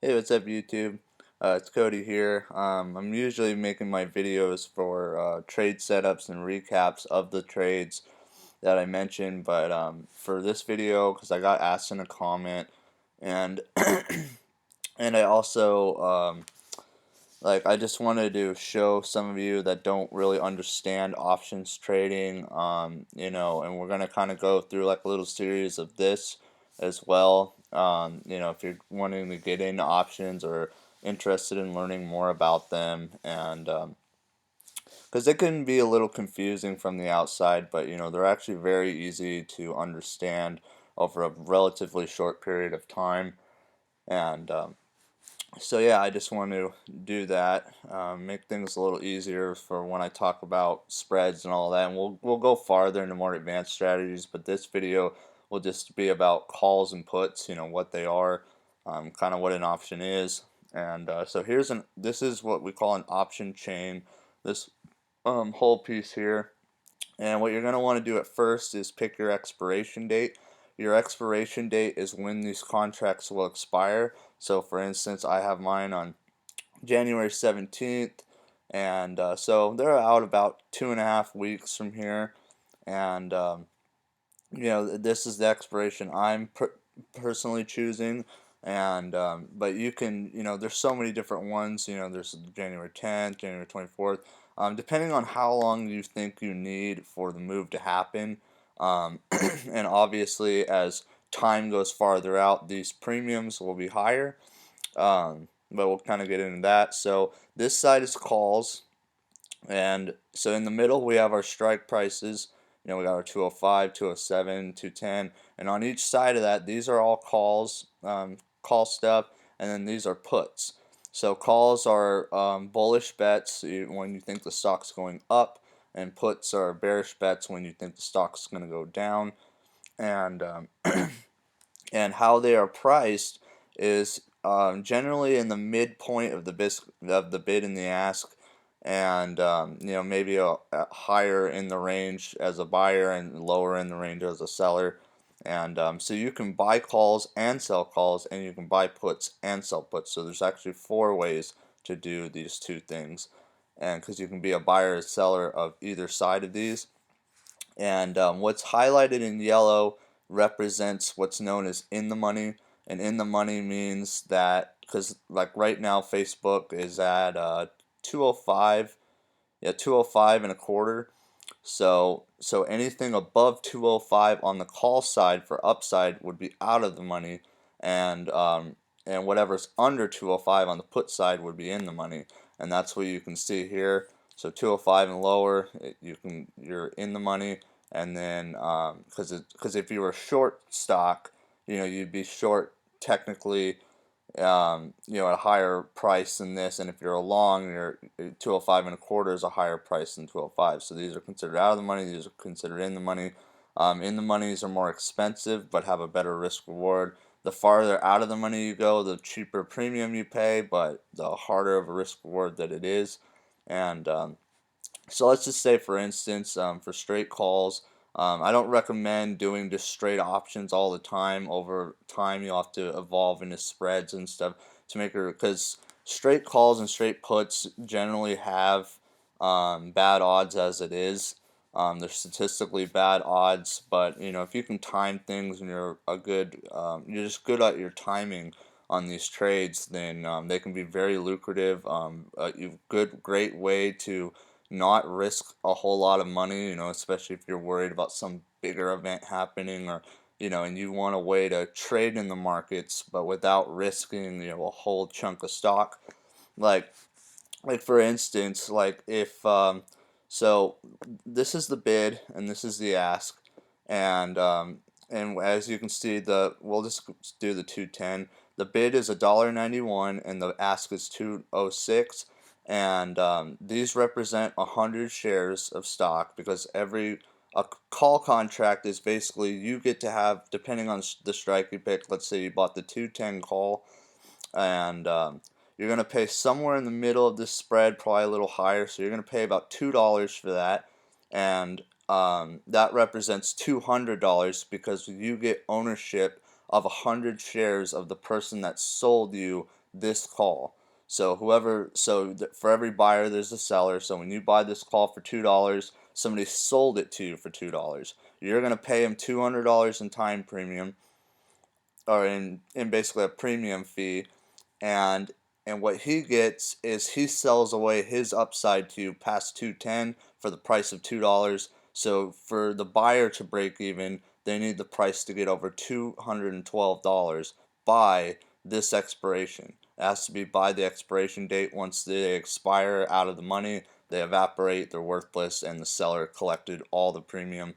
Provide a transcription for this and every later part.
Hey, what's up, YouTube? It's Cody here. I'm usually making my videos for trade setups and recaps of the trades that I mentioned, but for this video, because I got asked in a comment, and and I also I just wanted to show some of you that don't really understand options trading, and we're gonna kind of go through like a little series of this as well. If you're wanting to get into options or interested in learning more about them, and because it can be a little confusing from the outside, but they're actually very easy to understand over a relatively short period of time, and so yeah, I just want to do that, make things a little easier for when I talk about spreads and all that. And we'll go farther into more advanced strategies, but this video will just be about calls and puts. What they are, kind of what an option is. And so this is what we call an option chain. This whole piece here. And what you're going to want to do at first is pick your expiration date. Your expiration date is when these contracts will expire. So for instance, I have mine on January 17th, and so they're out about 2.5 weeks from here. And this is the expiration I'm personally choosing. And but you can, there's so many different ones. There's January 10th, January 24th. Depending on how long you think you need for the move to happen, and obviously as time goes farther out, these premiums will be higher. But we'll kind of get into that. So this side is calls, and so in the middle we have our strike prices. We got our 205, 207, 210, and on each side of that, these are all calls, call stuff, and then these are puts. So calls are bullish bets when you think the stock's going up, and puts are bearish bets when you think the stock's going to go down. And and how they are priced is generally in the midpoint of the bid and the ask, and maybe a higher in the range as a buyer and lower in the range as a seller. And so you can buy calls and sell calls, and you can buy puts and sell puts. So there's actually four ways to do these two things, and because you can be a buyer or seller of either side of these. And what's highlighted in yellow represents what's known as in the money. And in the money means that, because like right now Facebook is at 205, yeah, 205 and a quarter. So anything above 205 on the call side for upside would be out of the money, and whatever's under 205 on the put side would be in the money, and that's what you can see here. So 205 and lower, you're in the money, and then because if you were short stock, you'd be short technically, at a higher price than this, and if you're a long, you're 205 and a quarter is a higher price than 205. So these are considered out of the money. These are considered in the money. In the monies are more expensive but have a better risk reward. The farther out of the money you go, the cheaper premium you pay, but the harder of a risk reward that it is. And so let's just say, for instance, for straight calls, I don't recommend doing just straight options all the time. Over time, you'll have to evolve into spreads and stuff to make it, because straight calls and straight puts generally have bad odds as it is. They're statistically bad odds, but if you can time things and you're just good at your timing on these trades, then they can be very lucrative. Great way to not risk a whole lot of money, especially if you're worried about some bigger event happening, or and you want a way to trade in the markets but without risking a whole chunk of stock. Like for instance, like if so this is the bid and this is the ask, and as you can see, we'll just do the 210. The bid is $1.91 and the ask is 206, and these represent 100 shares of stock, because a call contract is basically, you get to have, depending on the strike you pick. Let's say you bought the 210 call, and you're going to pay somewhere in the middle of this spread, probably a little higher, so you're going to pay about $2 for that, and that represents $200 because you get ownership of 100 shares of the person that sold you this call. So for every buyer there's a seller. So when you buy this call for $2, somebody sold it to you for $2. You're gonna pay him $200 in time premium, or in basically a premium fee, and what he gets is he sells away his upside to you past 210 for the price of $2. So for the buyer to break even, they need the price to get over $212 by this expiration. It has to be by the expiration date. Once they expire out of the money, they evaporate, they're worthless, and the seller collected all the premium.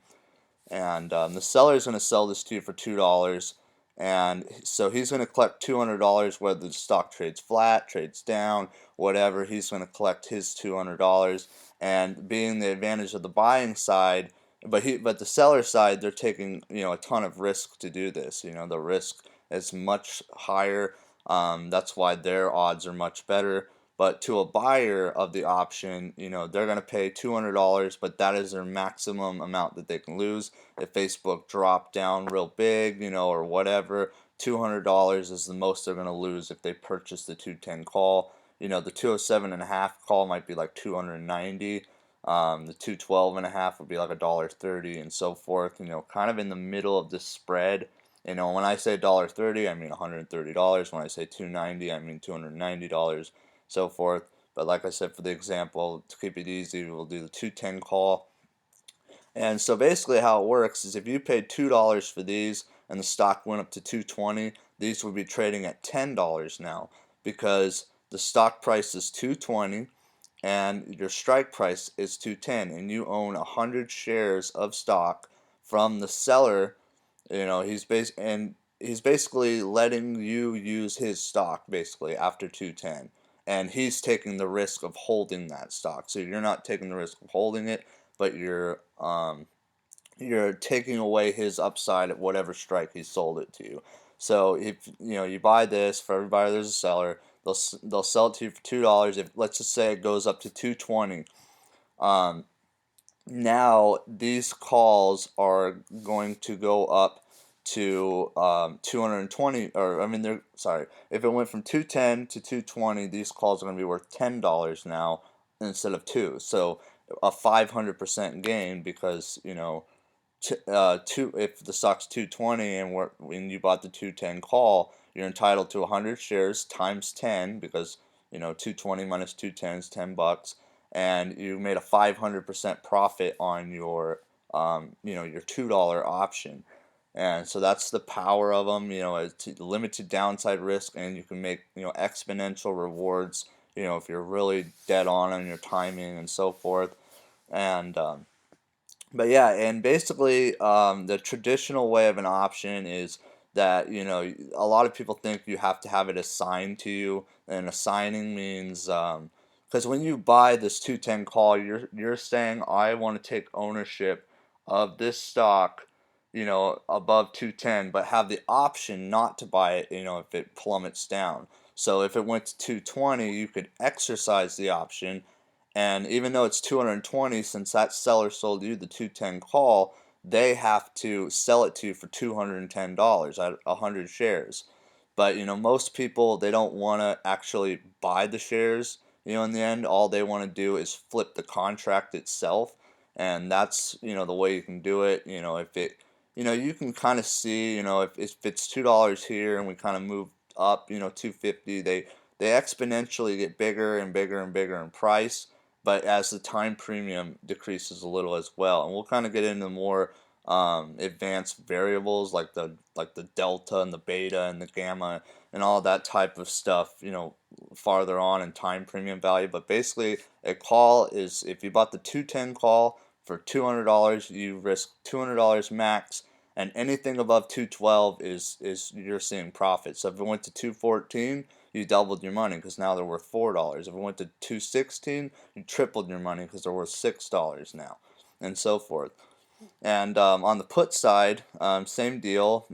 And the seller is going to sell this to you for $2, and so he's going to collect $200 whether the stock trades flat, trades down, whatever. He's going to collect his $200, and being the advantage of the buying side, but the seller side, they're taking a ton of risk to do this. The risk is much higher. That's why their odds are much better. But to a buyer of the option, they're going to pay $200, but that is their maximum amount that they can lose. If Facebook dropped down real big, or whatever, $200 is the most they're going to lose if they purchase the 210 call. The 207.5 call might be like 290. The 212.5 would be like $1.30 and so forth. Kind of in the middle of this spread. When I say $1.30, I mean $130. When I say 290, I mean $290, so forth. But like I said, for the example, to keep it easy, we'll do the 210 call. And so basically how it works is if you paid $2 for these and the stock went up to 220, these would be trading at $10 now, because the stock price is 220 and your strike price is 210, and you own 100 shares of stock from the seller. He's basically letting you use his stock basically after 210, and he's taking the risk of holding that stock. So you're not taking the risk of holding it, but you're taking away his upside at whatever strike he sold it to you. So if you buy this, for every buyer there's a seller. They'll sell it to you for $2. If, let's just say, it goes up to 220, now these calls are going to go up to 220, or I mean, they're sorry. If it went from 210 to 220, these calls are going to be worth $10 now instead of two. So a 500% gain, because if the stock's 220 and when you bought the 210 call, you're entitled to 100 shares times 10, because 220 minus 210 is $10, and you made a 500% profit on your $2 option. And so that's the power of them. It's limited downside risk, and you can make exponential rewards. If you're really dead on your timing and so forth. And but yeah, and basically, the traditional way of an option is that a lot of people think you have to have it assigned to you, and assigning means, because when you buy this 210 call, you're saying, I want to take ownership of this stock, above 210, but have the option not to buy it, if it plummets down. So if it went to 220, you could exercise the option, and even though it's 220, since that seller sold you the 210 call, they have to sell it to you for $210 at 100 shares. But most people, they don't want to actually buy the shares. In the end, all they want to do is flip the contract itself, and that's the way you can do it. If it, you can kind of see, if it's $2 here and we kind of move up, 250, they exponentially get bigger and bigger and bigger in price, but as the time premium decreases a little as well. And we'll kind of get into more advanced variables like the delta and the beta and the gamma and all that type of stuff, farther on in time premium value. But basically, a call is, if you bought the 210 call for $200, you risk $200 max, and anything above 212 is you're seeing profit. So if it went to 214, you doubled your money, because now they're worth $4. If it went to 216, you tripled your money, because they're worth $6 now, and so forth. And on the put side, same deal,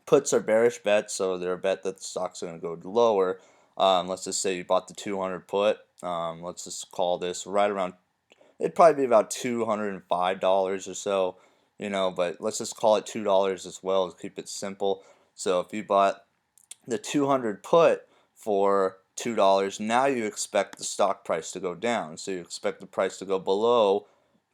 puts are bearish bets, so they're a bet that the stock's going to go lower. Let's just say you bought the 200 put. Let's just call this right around, it'd probably be about $205 or so, but let's just call it $2 as well to keep it simple. So if you bought the 200 put for $2, now you expect the stock price to go down. So you expect the price to go below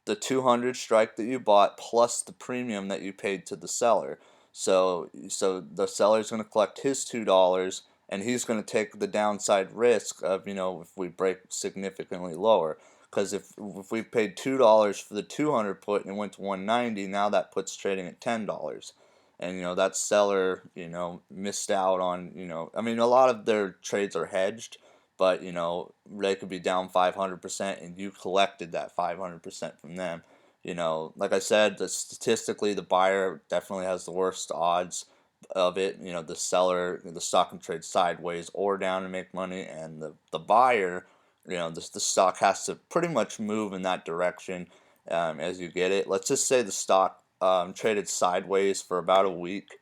the 200 strike that you bought plus the premium that you paid to the seller. So the seller's going to collect his $2 and he's going to take the downside risk of, if we break significantly lower. Because if we paid $2 for the 200 put and it went to 190, now that puts trading at $10. And that seller missed out on, I mean, a lot of their trades are hedged, but they could be down 500% and you collected that 500% from them. Like I said, statistically the buyer definitely has the worst odds of it. The seller, the stock can trade sideways or down to make money, and the buyer, the stock has to pretty much move in that direction as you get it. Let's just say the stock traded sideways for about a week.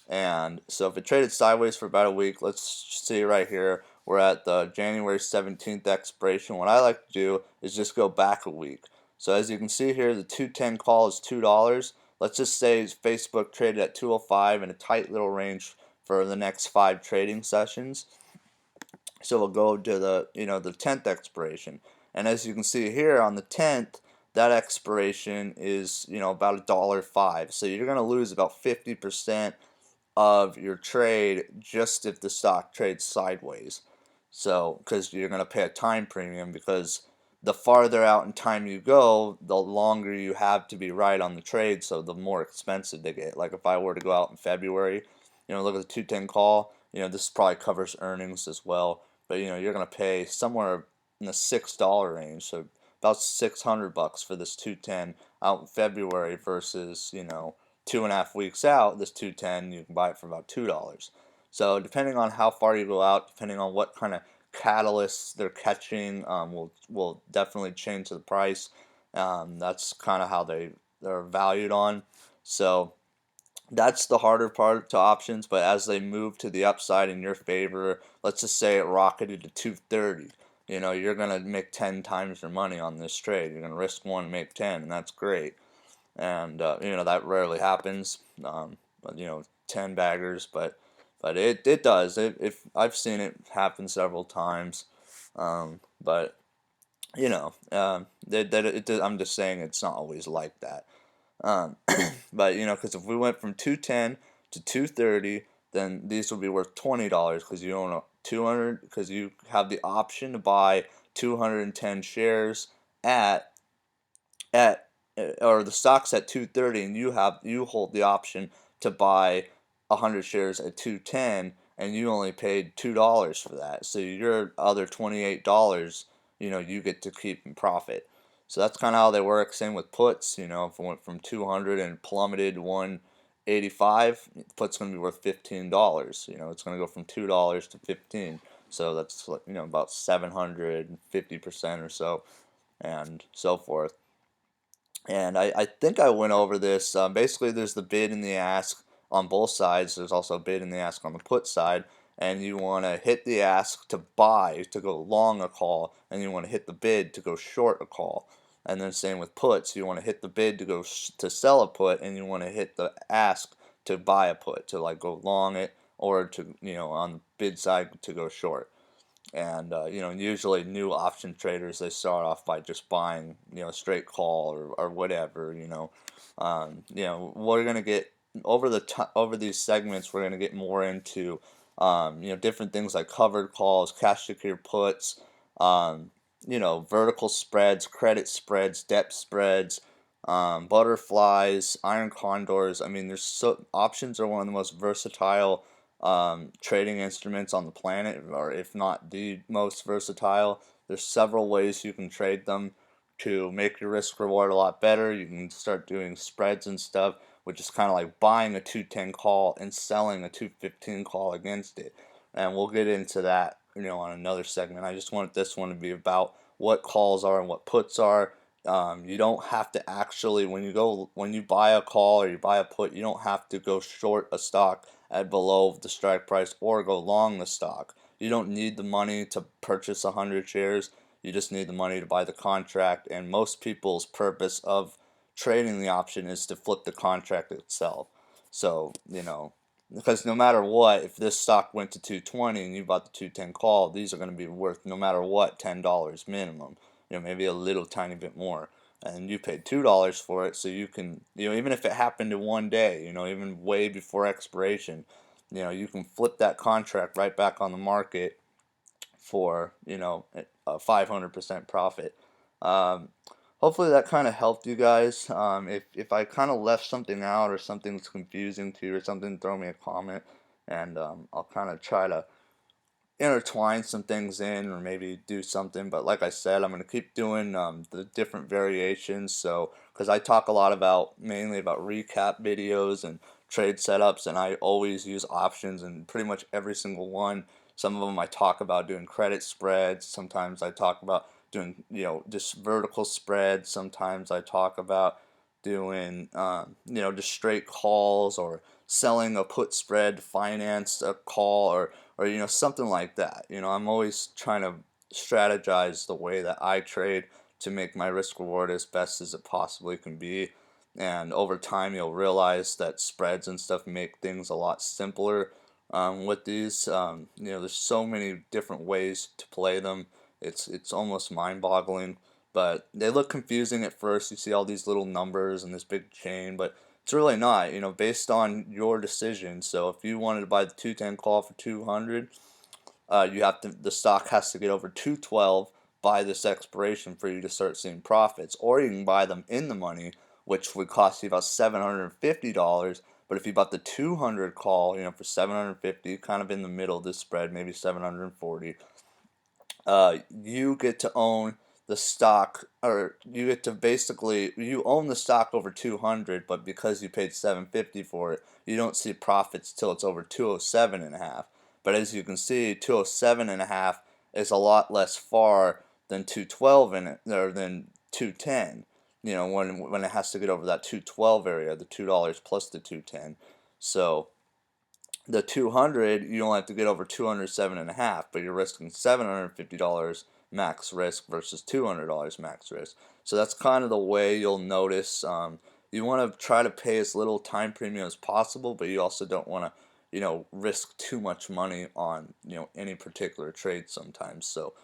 And so if it traded sideways for about a week, let's see right here, we're at the January 17th expiration. What I like to do is just go back a week. So as you can see here, the 210 call is $2. Let's just say Facebook traded at 205 in a tight little range for the next 5 trading sessions. So we'll go to the 10th expiration. And as you can see here on the 10th, that expiration is, about $1.05. So you're going to lose about 50% of your trade just if the stock trades sideways. So, because you're going to pay a time premium, because the farther out in time you go, the longer you have to be right on the trade, so the more expensive they get. Like if I were to go out in February, look at the 210 call, this probably covers earnings as well, but you're going to pay somewhere in the $6 range, so about $600 for this 210 out in February versus, 2.5 weeks out, this 210 you can buy it for about $2. So depending on how far you go out, depending on what kind of catalysts they're catching, will definitely change the price. That's kind of how they're valued on. So that's the harder part to options. But as they move to the upside in your favor, let's just say it rocketed to 230. You're gonna make 10 times your money on this trade. You're gonna risk one, make 10, and that's great. And that rarely happens. But 10 baggers, but it does. If I've seen it happen several times, but I'm just saying it's not always like that. Um, but because if we went from 210 to 230, then these would be worth $20 because you own 200, because you have the option to buy 210 shares at at or the stock's at 230 and you hold the option to buy 100 shares at 210 and you only paid $2 for that. So your other $28, you get to keep in profit. So that's kind of how they work. Same with puts. If it went from 200 and plummeted to 185, put's going to be worth $15. It's going to go from $2 to 15. So that's about 750% or so, and so forth. And I think I went over this. Basically, there's the bid and the ask on both sides. There's also a bid and the ask on the put side. And you want to hit the ask to buy, to go long a call, and you want to hit the bid to go short a call. And then same with puts. You want to hit the bid to go to sell a put, and you want to hit the ask to buy a put, to like go long it, or to on the bid side to go short. And usually new option traders, they start off by just buying a straight call or whatever. We're gonna get over these segments. We're gonna get more into different things like covered calls, cash secured puts, vertical spreads, credit spreads, depth spreads, butterflies, iron condors. I mean, options are one of the most versatile trading instruments on the planet, or if not the most versatile. There's several ways you can trade them to make your risk reward a lot better. You can start doing spreads and stuff, which is kind of like buying a 210 call and selling a 215 call against it. And we'll get into that, on another segment. I just wanted this one to be about what calls are and what puts are. You don't have to actually, when you buy a call or you buy a put, you don't have to go short a stock at below the strike price or go long the stock. You don't need the money to purchase 100 shares. You just need the money to buy the contract. And most people's purpose of trading the option is to flip the contract itself. So, because no matter what, if this stock went to 220 and you bought the 210 call, these are going to be worth no matter what $10 minimum. Maybe a little tiny bit more. And you paid $2 for it, so you can, even if it happened in one day, even way before expiration, you can flip that contract right back on the market for, a 500% profit. Um, Hopefully that kind of helped you guys. If I kind of left something out or something's confusing to you or something, throw me a comment, and I'll kind of try to intertwine some things in or maybe do something. But like I said, I'm going to keep doing the different variations. So because I talk a lot about mainly about recap videos and trade setups, and I always use options in pretty much every single one. Some of them I talk about doing credit spreads. Sometimes I talk about doing just vertical spreads. Sometimes I talk about doing just straight calls or selling a put spread to finance a call or something like that. I'm always trying to strategize the way that I trade to make my risk reward as best as it possibly can be. And over time, you'll realize that spreads and stuff make things a lot simpler with these. There's so many different ways to play them. It's almost mind-boggling, but they look confusing at first. You see all these little numbers and this big chain, but it's really not, based on your decision. So if you wanted to buy the 210 call for 200, the stock has to get over 212 by this expiration for you to start seeing profits. Or you can buy them in the money, which would cost you about $750. But if you bought the 200 call, for 750, kind of in the middle of this spread, maybe 740, you get to own the stock, or you get to basically you own the stock over 200, but because you paid 750 for it, you don't see profits till it's over 207 and a half. But as you can see, 207 and a half is a lot less far than 212 in it, or than 210. When it has to get over that 212 area, the $2 plus the 210. So the 200, you only have to get over 207 and a half, but you're risking $750 max risk versus $200 max risk. So that's kind of the way you'll notice. You want to try to pay as little time premium as possible, but you also don't want to, risk too much money on, any particular trade sometimes. So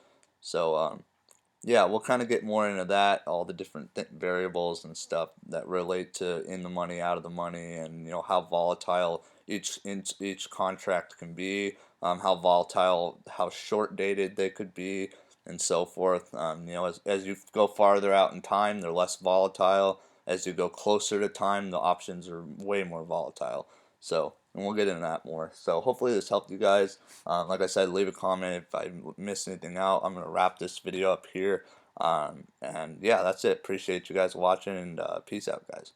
yeah, we'll kind of get more into that, all the different variables and stuff that relate to in the money, out of the money, and how volatile each contract can be, how volatile, how short dated they could be, and so forth. As you go farther out in time, they're less volatile. As you go closer to time, the options are way more volatile. So, and we'll get into that more. So hopefully this helped you guys. Like I said, leave a comment if I missed anything out. I'm going to wrap this video up here. And yeah, that's it. Appreciate you guys watching, and peace out, guys.